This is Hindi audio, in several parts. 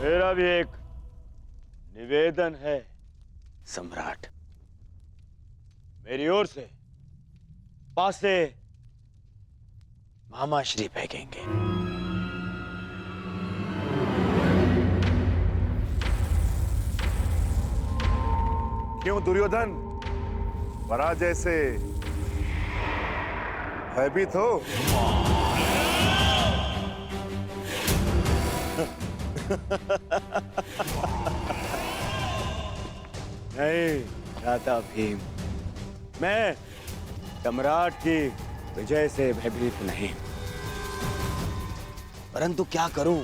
मेरा भी एक निवेदन है सम्राट। मेरी ओर से पासे मामाश्री फेंकेंगे। क्यों दुर्योधन, पराजय से भयभीत हो? नहीं भ्राता भीम, मैं सम्राट की विजय से भयभीत नहीं, परंतु क्या करूं,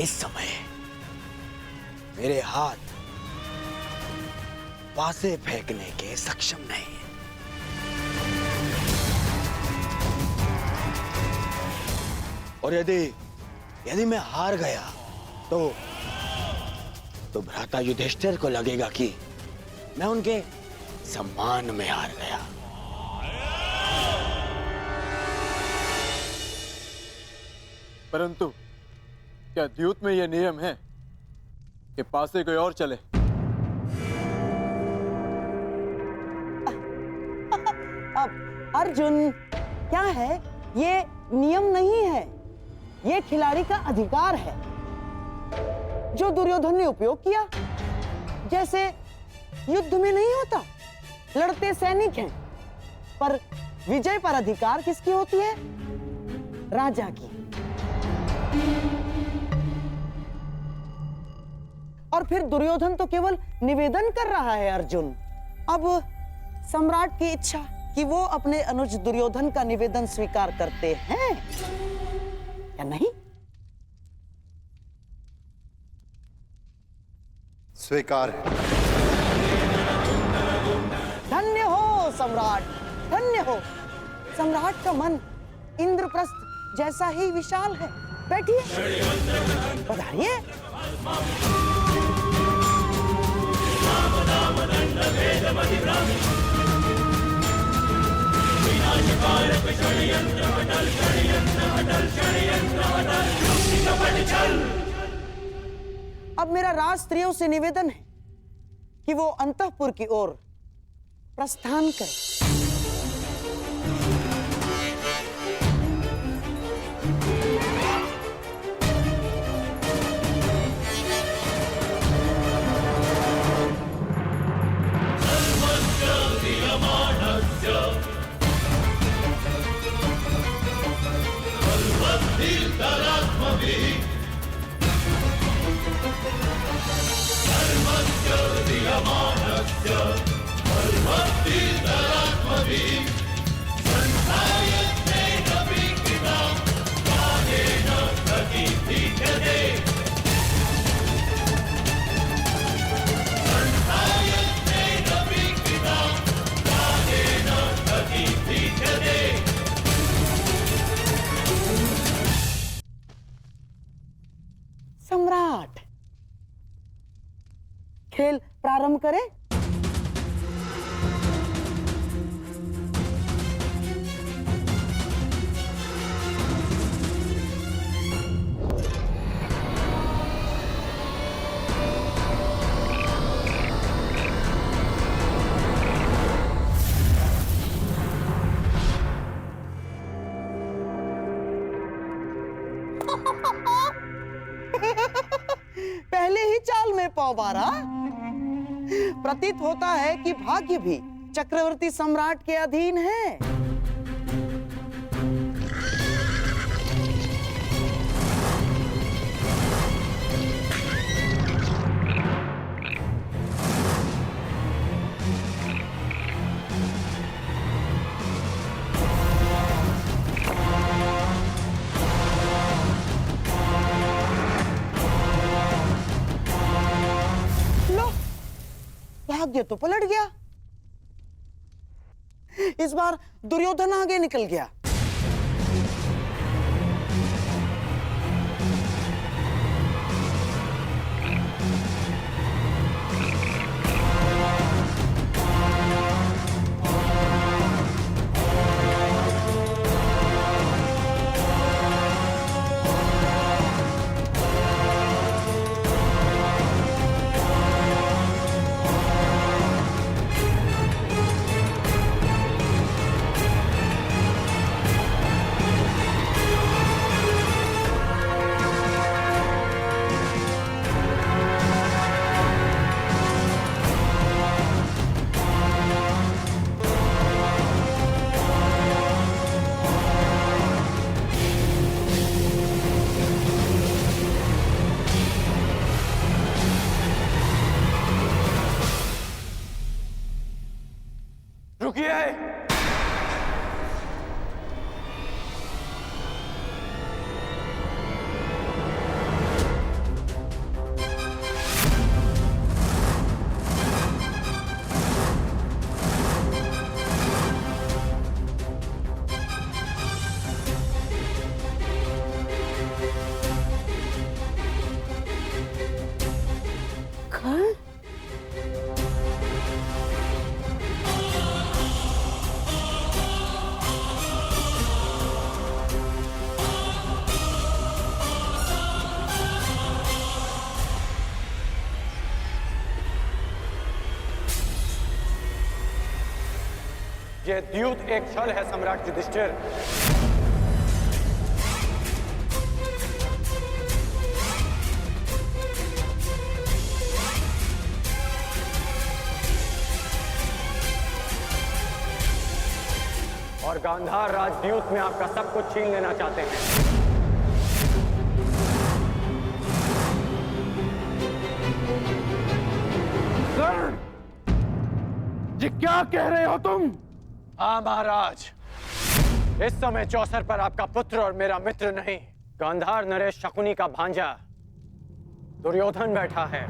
इस समय मेरे हाथ पासे फेंकने के सक्षम नहीं है। और यदि मैं हार गया तो भ्राता युधिष्ठिर को लगेगा कि मैं उनके सम्मान में हार गया। परंतु क्या द्यूत में यह नियम है कि पासे कोई और चले? अब अर्जुन, क्या है, ये नियम नहीं है, ये खिलाड़ी का अधिकार है जो दुर्योधन ने उपयोग किया। जैसे युद्ध में नहीं होता, लड़ते सैनिक हैं, पर विजय पर अधिकार किसकी होती है? राजा की। और फिर दुर्योधन तो केवल निवेदन कर रहा है अर्जुन। अब सम्राट की इच्छा कि वो अपने अनुज दुर्योधन का निवेदन स्वीकार करते हैं या नहीं? स्वीकार है। धन्य हो सम्राट, धन्य हो। सम्राट का मन इंद्रप्रस्थ जैसा ही विशाल है। बैठिए, पधारिए। अब मेरा राज स्त्रियों से निवेदन है कि वो अंतःपुर की ओर प्रस्थान करें। सम्राट, खेल प्रारंभ करें। पहले ही चाल में पौबारा। प्रतीत होता है कि भाग्य भी चक्रवर्ती सम्राट के अधीन है। भाग्य तो पलट गया। इस बार दुर्योधन आगे निकल गया। ये द्यूत एक छल है सम्राट युधिष्ठिर। और गांधार राज द्यूत में आपका सब कुछ छीन लेना चाहते हैं। ये क्या कह रहे हो तुम? हाँ महाराज, इस समय चौसर पर आपका पुत्र और मेरा मित्र नहीं, गांधार नरेश शकुनी का भांजा दुर्योधन बैठा है।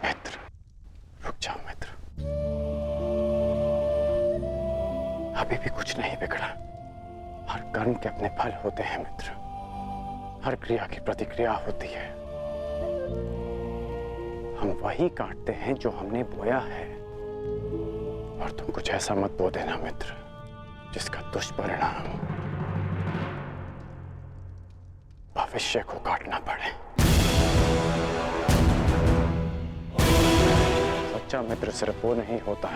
मित्र, रुक जाओ मित्र। अभी भी कुछ नहीं बिगड़ा। हर कर्म के अपने फल होते हैं मित्र। हर क्रिया की प्रतिक्रिया होती है। हम वही काटते हैं जो हमने बोया है। और तुम कुछ ऐसा मत बो देना मित्र जिसका दुष्परिणाम भविष्य को काटना पड़े। सच्चा मित्र सिर्फ वो नहीं होता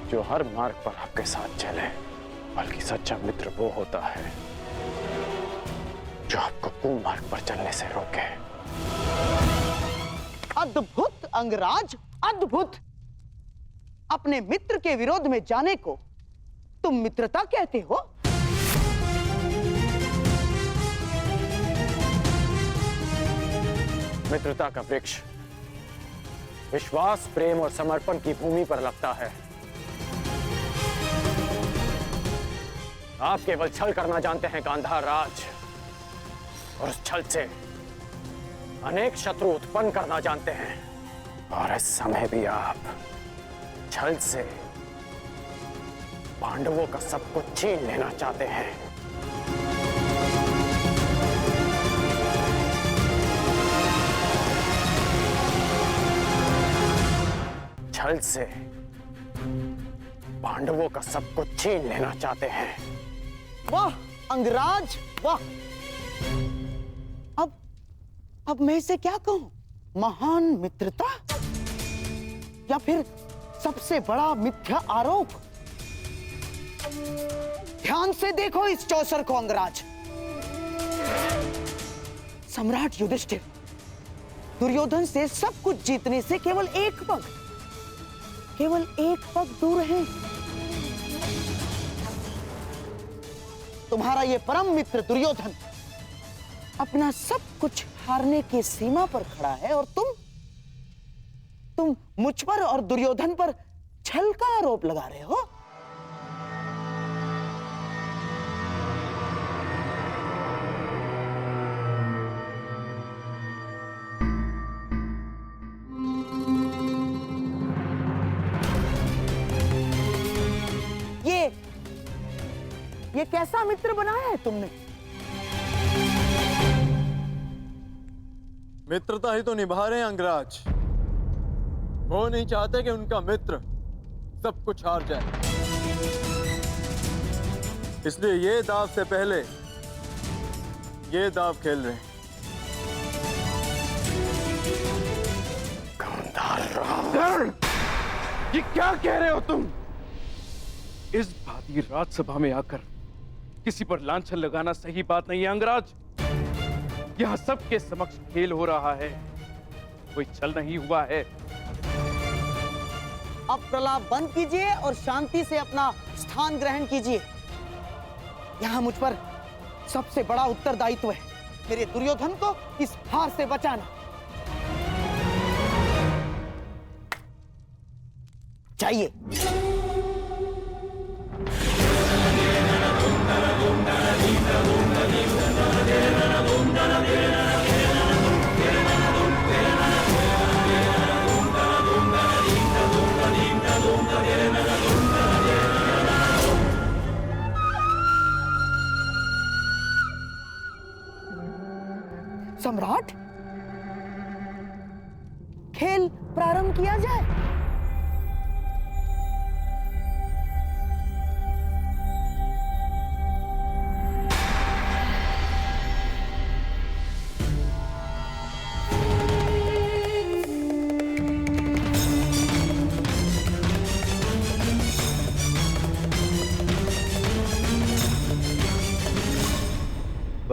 जो हर मार्ग पर आपके साथ चले, बल्कि सच्चा मित्र वो होता है जो आपको कुमार्ग पर चलने से रोके। अद्भुत अंगराज, अद्भुत। अपने मित्र के विरोध में जाने को तुम मित्रता कहते हो? मित्रता का वृक्ष विश्वास, प्रेम और समर्पण की भूमि पर लगता है। आप केवल छल करना जानते हैं गांधार राज, और उस छल से अनेक शत्रु उत्पन्न करना जानते हैं। और इस समय भी आप छल से पांडवों का सब कुछ छीन लेना चाहते हैं। छल से पांडवों का सब कुछ छीन लेना चाहते हैं। वाह अंगराज, वाह। अब मैं इसे क्या कहूं? महान मित्रता या फिर सबसे बड़ा मिथ्या आरोप? ध्यान से देखो इस चौसर को अंगराज। सम्राट युधिष्ठिर दुर्योधन से सब कुछ जीतने से केवल एक पग दूर है। तुम्हारा ये परम मित्र दुर्योधन अपना सब कुछ हारने की सीमा पर खड़ा है, और तुम मुझ पर और दुर्योधन पर छल का आरोप लगा रहे हो। ये कैसा मित्र बनाया है तुमने? मित्रता ही तो निभा रहे हैं अंगराज। वो नहीं चाहते कि उनका मित्र सब कुछ हार जाए, इसलिए ये दाव से पहले ये दाव खेल रहे हैं। ये क्या कह रहे हो तुम? इस भांति राजसभा में आकर किसी पर लांछन लगाना सही बात नहीं है अंगराज। यहां सबके समक्ष खेल हो रहा है, कोई छल नहीं हुआ है। अब प्रलाप बंद कीजिए और शांति से अपना स्थान ग्रहण कीजिए। यहां मुझ पर सबसे बड़ा उत्तरदायित्व है मेरे दुर्योधन को इस हार से बचाना। चाहिए सम्राट, खेल प्रारंभ किया जाए।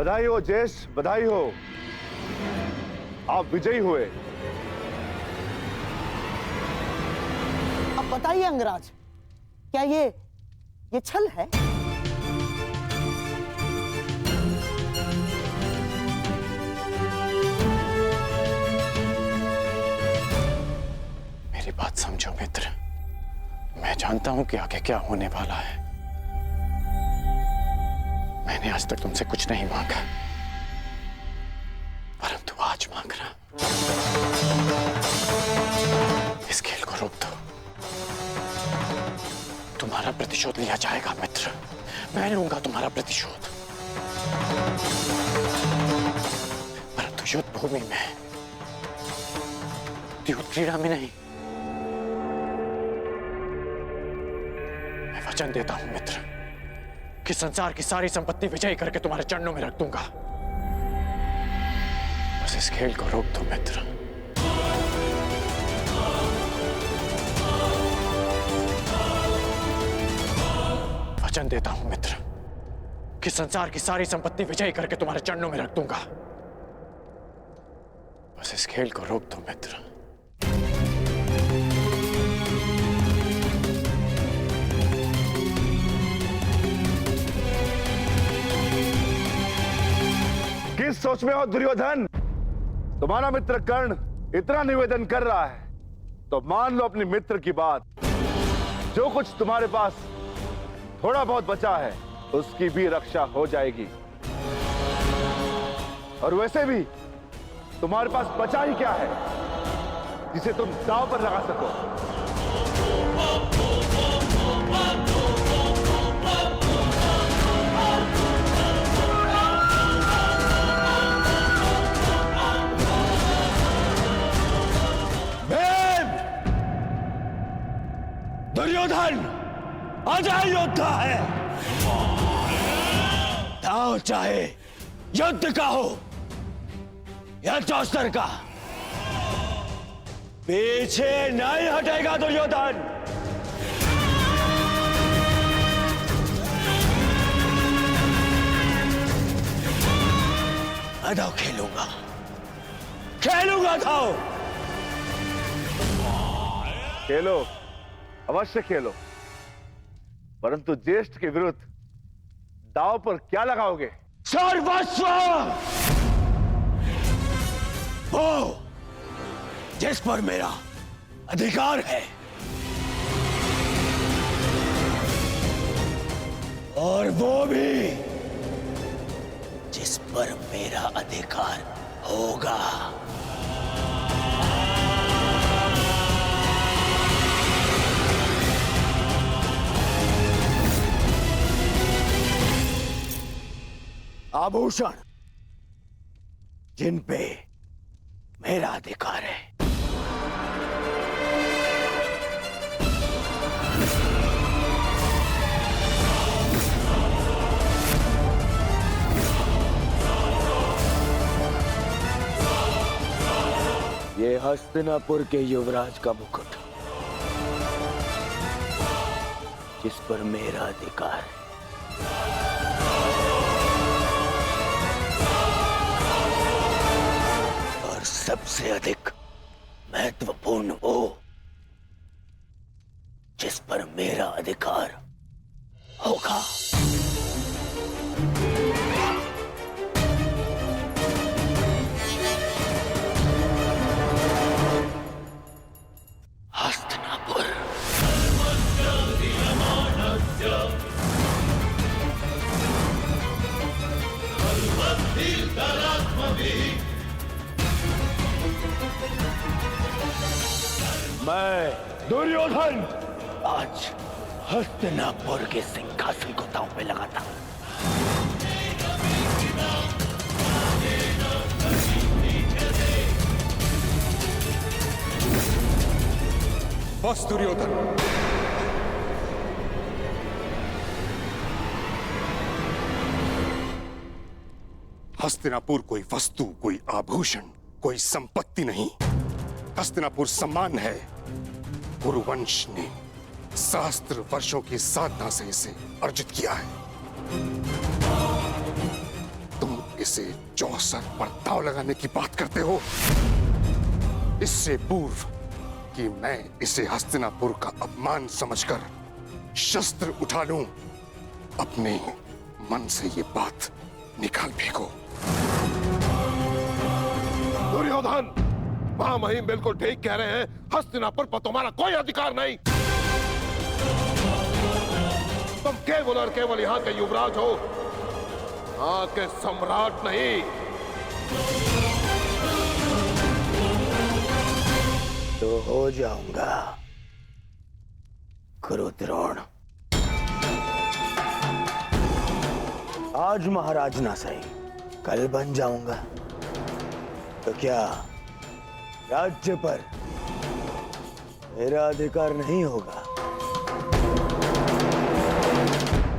बधाई हो ज्येष्ठ, बधाई हो। आप विजयी हुए। अब बताइए अंगराज, क्या ये छल है? मेरी बात समझो मित्र, मैं जानता हूं कि आगे क्या होने वाला है। मैंने आज तक तुमसे कुछ नहीं मांगा, परंतु आज मांग रहा। इस खेल को रोक दो। तुम्हारा प्रतिशोध लिया जाएगा मित्र, मैं लूंगा तुम्हारा प्रतिशोध, परंतु युद्ध भूमि में, युद्ध क्रीड़ा में नहीं। मैं वचन देता हूं मित्र कि संसार की सारी संपत्ति विजयी करके तुम्हारे चरणों में रख दूंगा। बस इस खेल को रोक दो मित्र। वचन देता हूं मित्र कि संसार की सारी संपत्ति विजयी करके तुम्हारे चरणों में रख दूंगा। बस इस खेल को रोक दो मित्र। किस सोच में हो दुर्योधन? तुम्हारा मित्र कर्ण इतना निवेदन कर रहा है तो मान लो अपने मित्र की बात। जो कुछ तुम्हारे पास थोड़ा बहुत बचा है उसकी भी रक्षा हो जाएगी। और वैसे भी तुम्हारे पास बचा ही क्या है जिसे तुम दांव पर लगा सको? दुर्योधन अजय योद्धा है। दांव चाहे युद्ध का हो या चौसर का, पीछे नहीं हटेगा दुर्योधन। मैं दांव खेलूंगा, खेलूंगा दांव। खेलो, अवश्य खेलो, परंतु ज्येष्ठ के विरुद्ध दांव पर क्या लगाओगे? सर्वस्व, वो जिस पर मेरा अधिकार है और वो भी जिस पर मेरा अधिकार होगा। आभूषण जिन पे मेरा अधिकार है। ये हस्तिनापुर के युवराज का मुकुट, जिस पर मेरा अधिकार है। सबसे अधिक महत्वपूर्ण वो जिस पर मेरा अधिकार होगा। हस्तिनापुर। मैं दुर्योधन आज हस्तिनापुर के सिंहासन को दांव पे लगाता हूं। बस दुर्योधन, हस्तिनापुर कोई वस्तु, कोई आभूषण, कोई संपत्ति नहीं। हस्तिनापुर सम्मान है। कुरुवंश ने सहस्त्र वर्षों की साधना से इसे अर्जित किया है। तुम इसे चौसर पर दांव लगाने की बात करते हो। इससे पूर्व कि मैं इसे हस्तिनापुर का अपमान समझकर शस्त्र उठा लूं, अपने मन से ये बात निकाल फेंको। दुर्योधन, महामहिम बिल्कुल ठीक कह रहे हैं। हस्तिनापुर पर तुम्हारा कोई अधिकार नहीं। तुम केवल और केवल यहाँ के युवराज हो, यहाँ के सम्राट नहीं। तो हो जाऊंगा क्रुद्रोण। आज महाराज ना सही, कल बन जाऊंगा। तो क्या राज्य पर मेरा अधिकार नहीं होगा?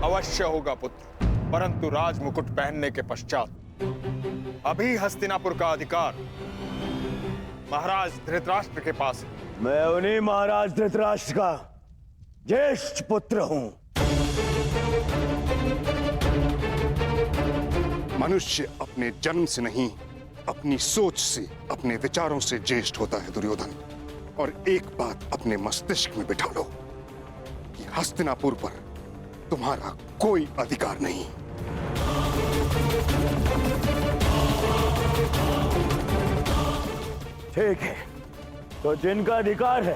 अवश्य होगा पुत्र, परंतु राज मुकुट पहनने के पश्चात। अभी हस्तिनापुर का अधिकार महाराज धृतराष्ट्र के पास है। मैं उन्हीं महाराज धृतराष्ट्र का ज्येष्ठ पुत्र हूं। मनुष्य अपने जन्म से नहीं, अपनी सोच से, अपने विचारों से ज्येष्ठ होता है दुर्योधन। और एक बात अपने मस्तिष्क में बिठा लो कि हस्तिनापुर पर तुम्हारा कोई अधिकार नहीं। ठीक है, तो जिनका अधिकार है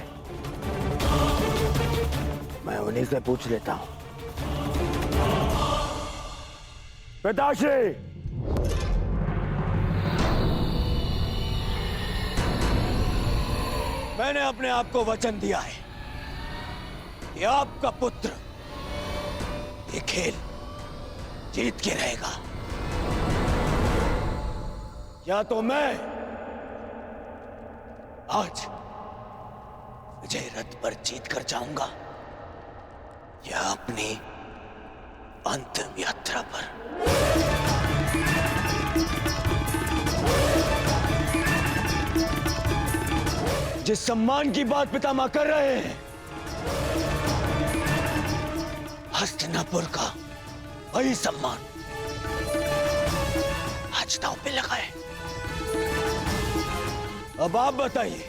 मैं उन्हीं से पूछ लेता हूं। पिताश्री, मैंने अपने आप को वचन दिया है कि आपका पुत्र ये खेल जीत के रहेगा। या तो मैं आज विजय रथ पर जीत कर जाऊंगा, या अपनी अंतिम यात्रा पर। जिस सम्मान की बात पितामह कर रहे हैं, हस्तिनापुर का वही सम्मान आज दांव पे लगा है। अब आप बताइए,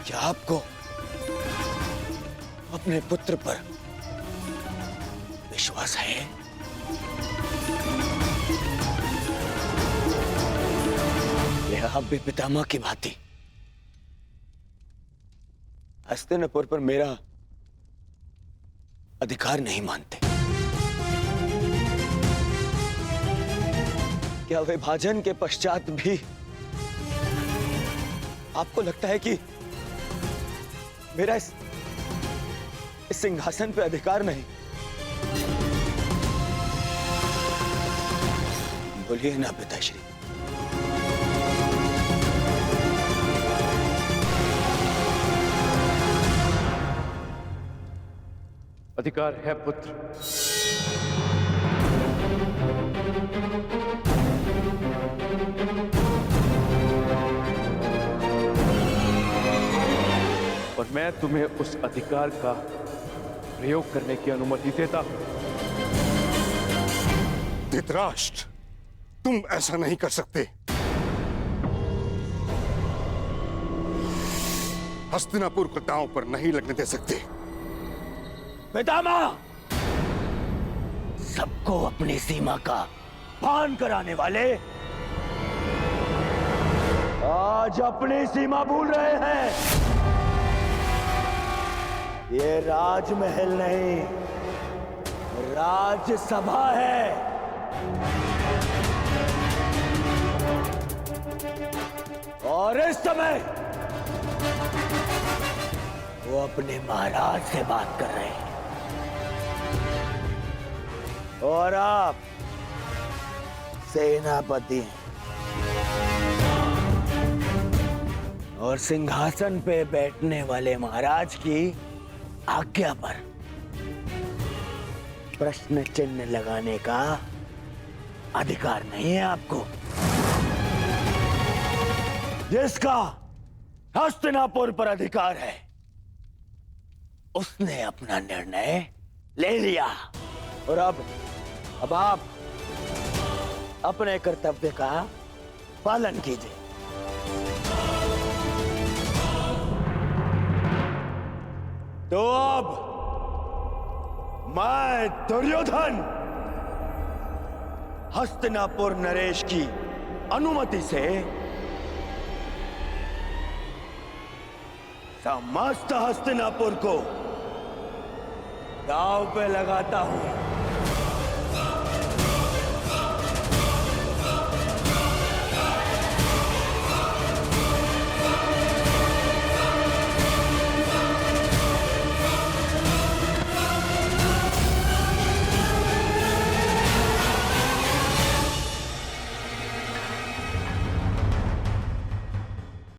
क्या आपको अपने पुत्र पर विश्वास है? या आप भी पितामह की भांति हस्तिनापुर पर मेरा अधिकार नहीं मानते? क्या विभाजन के पश्चात भी आपको लगता है कि मेरा इस सिंहासन पे अधिकार नहीं? बोलिए ना पिताश्री। अधिकार है पुत्र। और मैं तुम्हें उस अधिकार का प्रयोग करने की अनुमति देता हूं। धृतराष्ट्र, तुम ऐसा नहीं कर सकते। हस्तिनापुर को दांव पर नहीं लगने दे सकते। पितामह, सबको अपनी सीमा का भान कराने वाले आज अपनी सीमा भूल रहे हैं। ये राजमहल नहीं, राज्यसभा है। और इस समय वो अपने महाराज से बात कर रहे हैं, और आप सेनापति हैं और सिंहासन पे बैठने वाले महाराज की आज्ञा पर प्रश्न चिन्ह लगाने का अधिकार नहीं है आपको। जिसका हस्तिनापुर पर अधिकार है उसने अपना निर्णय ले लिया, और अब आप अपने कर्तव्य का पालन कीजिए। तो अब मैं दुर्योधन हस्तिनापुर नरेश की अनुमति से समस्त हस्तिनापुर को दांव पे लगाता हूं।